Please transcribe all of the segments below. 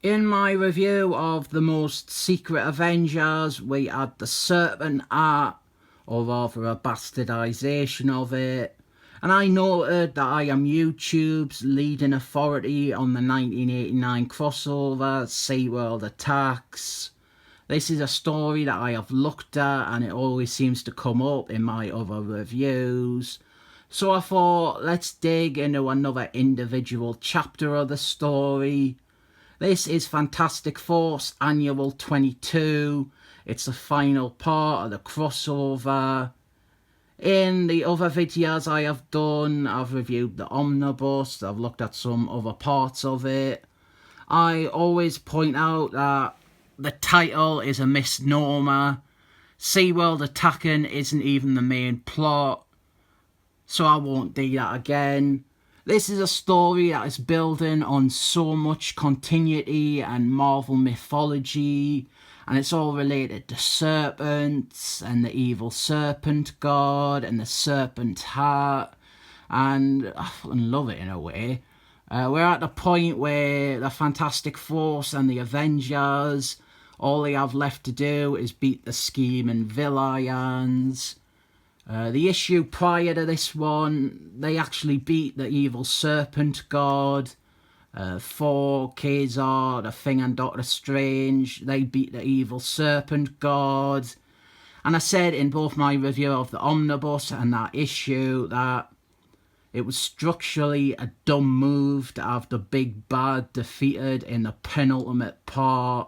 In my review of the most secret Avengers, we had the Serpent art, or rather a bastardisation of it. And I noted that I am YouTube's leading authority on the 1989 crossover, SeaWorld Attacks. This is a story that I have looked at and it always seems to come up in my other reviews. So I thought, let's dig into another individual chapter of the story. This is Fantastic Force Annual 22. It's the final part of the crossover. In the other videos I have done, I've reviewed the omnibus, I've looked at some other parts of it. I always point out that the title is a misnomer. SeaWorld attacking isn't even the main plot, so I won't do that again. This is a story that is building on so much continuity and Marvel mythology, and it's all related to serpents and the evil serpent god and the serpent heart, and I fucking love it in a way. We're at the point where the Fantastic Force and the Avengers, all they have left to do is beat the scheming villains. The issue prior to this one, they actually beat the evil serpent god. Thor, Kazar, the Thing and Doctor Strange, they beat the evil serpent god. And I said in both my review of the omnibus and that issue that it was structurally a dumb move to have the big bad defeated in the penultimate part.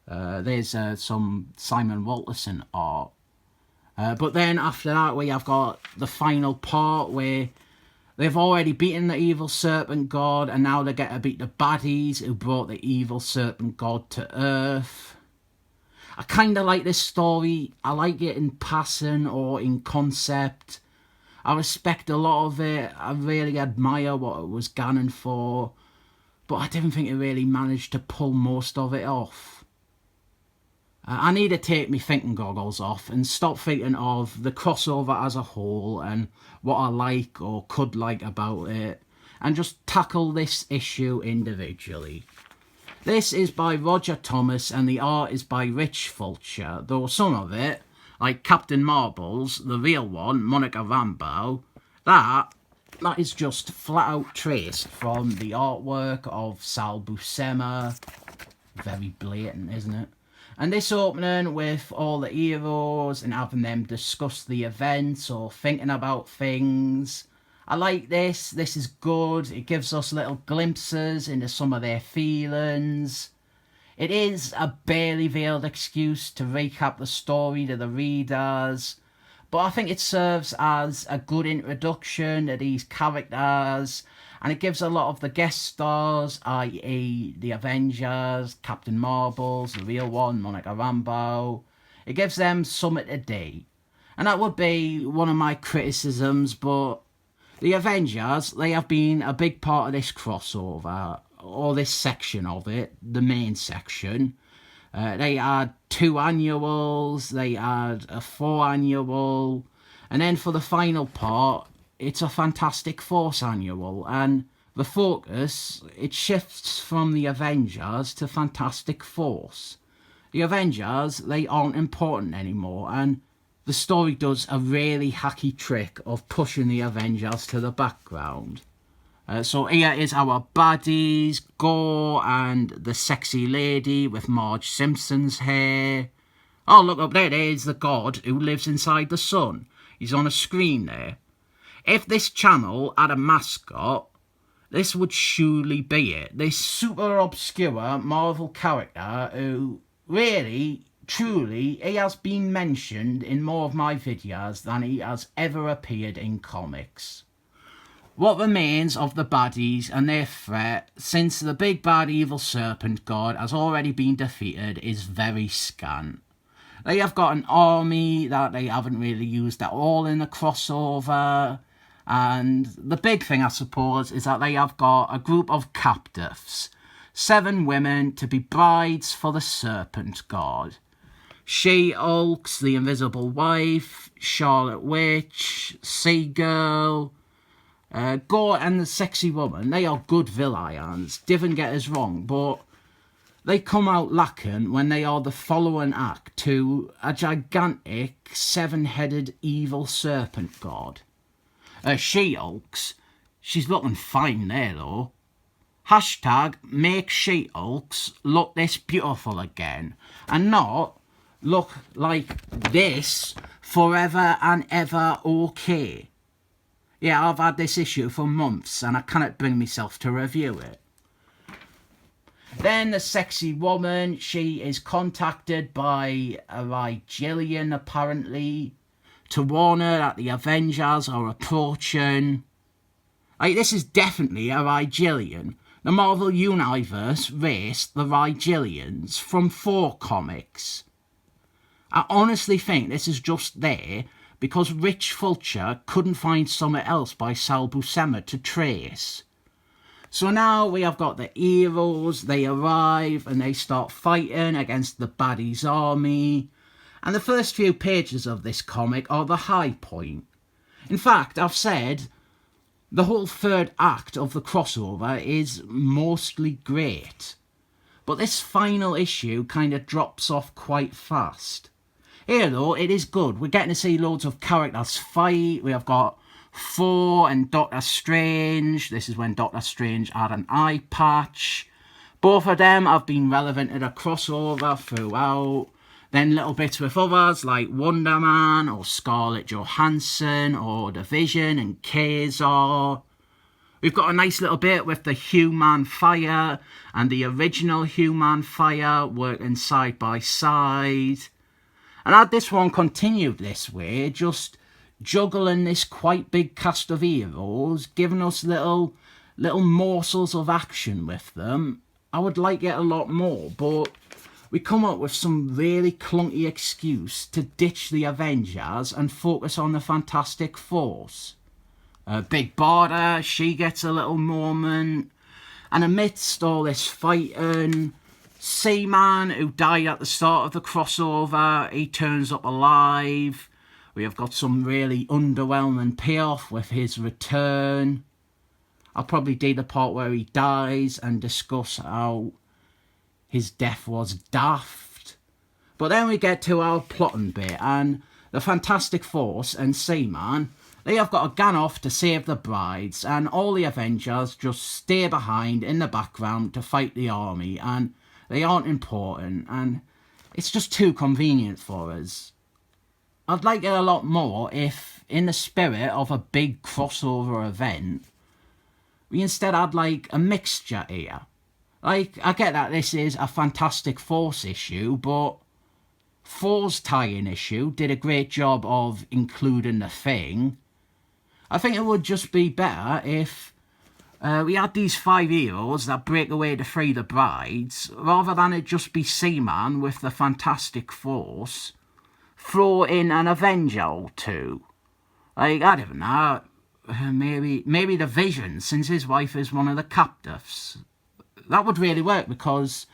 There's some Simon Walterson art. But then after that we have got the final part where they've already beaten the evil serpent god and now they get to beat the baddies who brought the evil serpent god to Earth. I kind of like this story. I like it in passing or in concept. I respect a lot of it. I really admire what it was gunning for. But I didn't think it really managed to pull most of it off. I need to take my thinking goggles off and stop thinking of the crossover as a whole and what I like or could like about it, and just tackle this issue individually. This is by Roger Thomas and the art is by Rich Fulcher, though some of it, like Captain Marbles, the real one, Monica Rambeau, that is just flat out traced from the artwork of Sal Buscema. Very blatant, isn't it? And this opening with all the heroes and having them discuss the events or thinking about things. I like this. This is good. It gives us little glimpses into some of their feelings. It is a barely veiled excuse to recap the story to the readers, but I think it serves as a good introduction to these characters, and it gives a lot of the guest stars, i.e. the Avengers, Captain Marbles, the real one, Monica Rambeau, it gives them something to do. And that would be one of my criticisms, but the Avengers, they have been a big part of this crossover, or this section of it, the main section. They had 2 annuals, they had a 4 annual, and then for the final part, it's a Fantastic Force annual, and the focus, it shifts from the Avengers to Fantastic Force. The Avengers, they aren't important anymore, and the story does a really hacky trick of pushing the Avengers to the background. So here is our baddies, Gore and the sexy lady with Marge Simpson's hair. Oh, look up there, there's the god who lives inside the sun. He's on a screen there. If this channel had a mascot, this would surely be it. This super obscure Marvel character who really, truly, he has been mentioned in more of my videos than he has ever appeared in comics. What remains of the baddies and their threat, since the big bad evil serpent god has already been defeated, is very scant. They have got an army that they haven't really used at all in the crossover, and the big thing I suppose is that they have got a group of captives, 7 women to be brides for the serpent god. She-Hulk, the Invisible Wife, Charlotte Witch, Sea-Girl, Gore and the Sexy Woman, they are good villains, don't get us wrong, but they come out lacking when they are the following act to a gigantic 7-headed evil serpent god. She-Hulks, she's looking fine there though. Hashtag make She-Hulks look this beautiful again and not look like this forever and ever okay. Yeah, I've had this issue for months and I cannot bring myself to review it. Then the sexy woman, she is contacted by a Gillian apparently to warn her that the Avengers are approaching. Like, this is definitely a Gillian. The Marvel Universe raced the Rigelians from 4 comics. I honestly think this is just there because Rich Fulcher couldn't find something else by Sal Buscema to trace. So now we have got the heroes, they arrive and they start fighting against the baddies' army. And the first few pages of this comic are the high point. In fact, I've said the whole third act of the crossover is mostly great. But this final issue kind of drops off quite fast. Here though, it is good. We're getting to see loads of characters fight. We have got Thor and Doctor Strange. This is when Doctor Strange had an eye patch. Both of them have been relevant to the crossover throughout. Then little bits with others like Wonder Man or Scarlett Johansson or The Vision and Kazar. We've got a nice little bit with the Human Fire and the original Human Fire working side by side. And had this one continued this way, just juggling this quite big cast of heroes, giving us little morsels of action with them, I would like it a lot more, but we come up with some really clunky excuse to ditch the Avengers and focus on the Fantastic Force. Big Barda, she gets a little moment, and amidst all this fighting, Seaman, who died at the start of the crossover, he turns up alive. We have got some really underwhelming payoff with his return. I'll probably do the part where he dies and discuss how his death was daft. But then we get to our plotting bit, and the Fantastic Force and Seaman, they have got to gun off to save the brides, and all the Avengers just stay behind in the background to fight the army, and they aren't important, and it's just too convenient for us. I'd like it a lot more if, in the spirit of a big crossover event, we instead had like a mixture here. Like, I get that this is a Fantastic Force issue, but Thor's tie-in issue did a great job of including the Thing. I think it would just be better if we had these 5 heroes that break away to free the brides, rather than it just be Seaman with the Fantastic Force. Throw in an Avenger or 2. Like, I don't know, maybe the Vision, since his wife is one of the captives. That would really work, because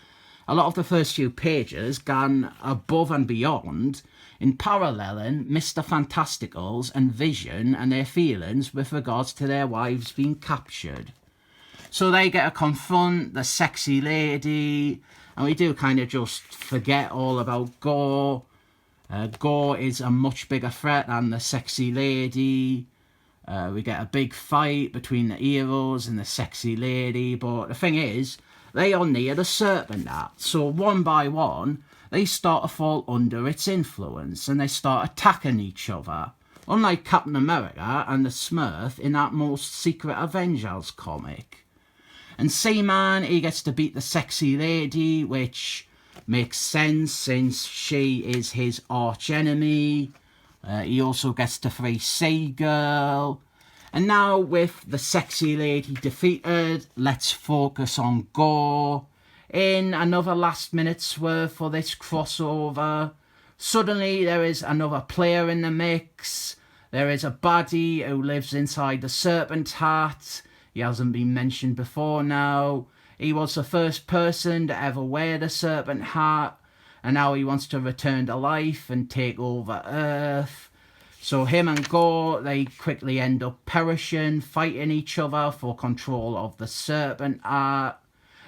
a lot of the first few pages gone above and beyond in paralleling Mr. Fantasticals and Vision and their feelings with regards to their wives being captured. So they get to confront the sexy lady, and we do kind of just forget all about Gore. Gore is a much bigger threat than the sexy lady. We get a big fight between the heroes and the sexy lady, but the thing is, they are near the serpent act, so one by one, they start to fall under its influence, and they start attacking each other, unlike Captain America and the Smurf in that most secret Avengers comic. And Seaman, he gets to beat the sexy lady, which makes sense since she is his arch enemy. He also gets to free Seagirl. And now with the sexy lady defeated, let's focus on Gore. In another last minute swerve for this crossover, suddenly there is another player in the mix. There is a baddie who lives inside the serpent hat. He hasn't been mentioned before now. He was the first person to ever wear the serpent hat, and now he wants to return to life and take over Earth. So him and Gore, they quickly end up perishing, fighting each other for control of the serpent hat.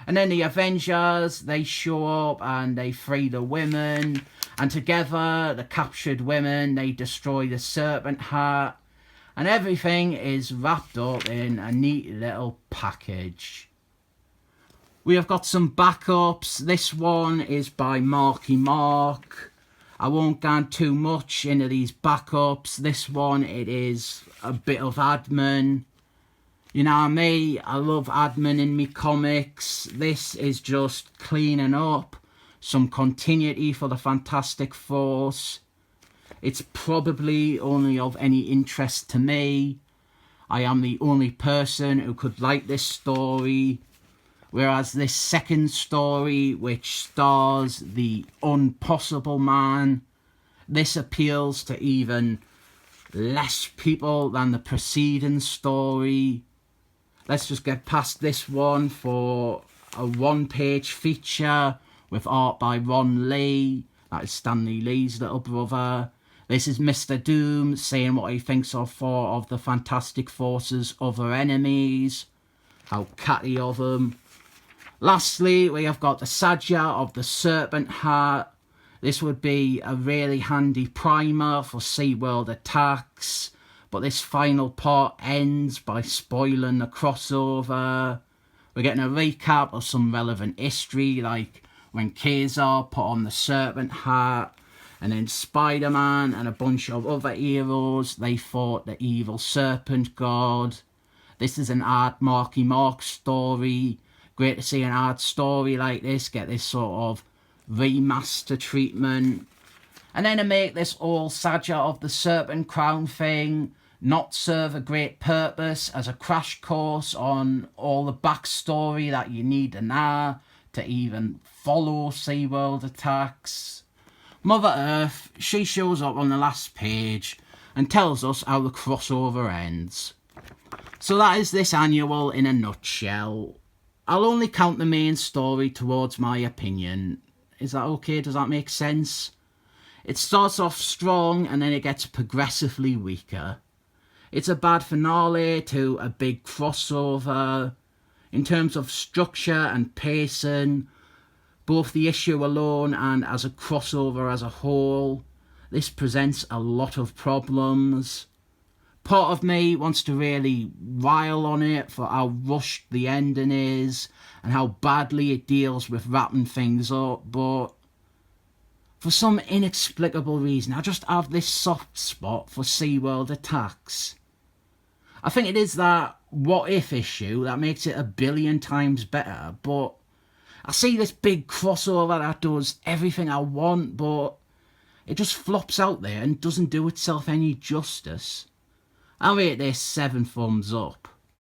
And then the Avengers, they show up and they free the women. And together, the captured women, they destroy the Serpent Heart. And everything is wrapped up in a neat little package. We have got some backups. This one is by Marky Mark. I won't go too much into these backups. This one, it is a bit of admin. You know me, I love admin in me comics. This is just cleaning up some continuity for the Fantastic Four. It's probably only of any interest to me. I am the only person who could like this story. Whereas this second story, which stars the Impossible Man, this appeals to even less people than the preceding story. Let's just get past this one for a one-page feature with art by Ron Lee. That is Stanley Lee's little brother. This is Mr. Doom saying what he thinks of four of the Fantastic Four's other enemies. How catty of them. Lastly, we have got the Saga of the Serpent Heart. This would be a really handy primer for SeaWorld attacks. But this final part ends by spoiling the crossover. We're getting a recap of some relevant history, like when Kazar put on the Serpent Heart, and then Spider-Man and a bunch of other heroes, they fought the evil Serpent God. This is an art Marky Mark story. Great to see an art story like this get this sort of remaster treatment. And then to make this all Saga of the Serpent Crown thing not serve a great purpose as a crash course on all the backstory that you need to know to even follow SeaWorld attacks. Mother Earth, she shows up on the last page and tells us how the crossover ends. So that is this annual in a nutshell. I'll only count the main story towards my opinion. Is that okay? Does that make sense? It starts off strong and then it gets progressively weaker. It's a bad finale to a big crossover. In terms of structure and pacing, both the issue alone and as a crossover as a whole, this presents a lot of problems. Part of me wants to really rile on it for how rushed the ending is and how badly it deals with wrapping things up, but for some inexplicable reason, I just have this soft spot for SeaWorld attacks. I think it is that what if issue that makes it a billion times better, but I see this big crossover that does everything I want, but it just flops out there and doesn't do itself any justice. I'll rate this 7 thumbs up.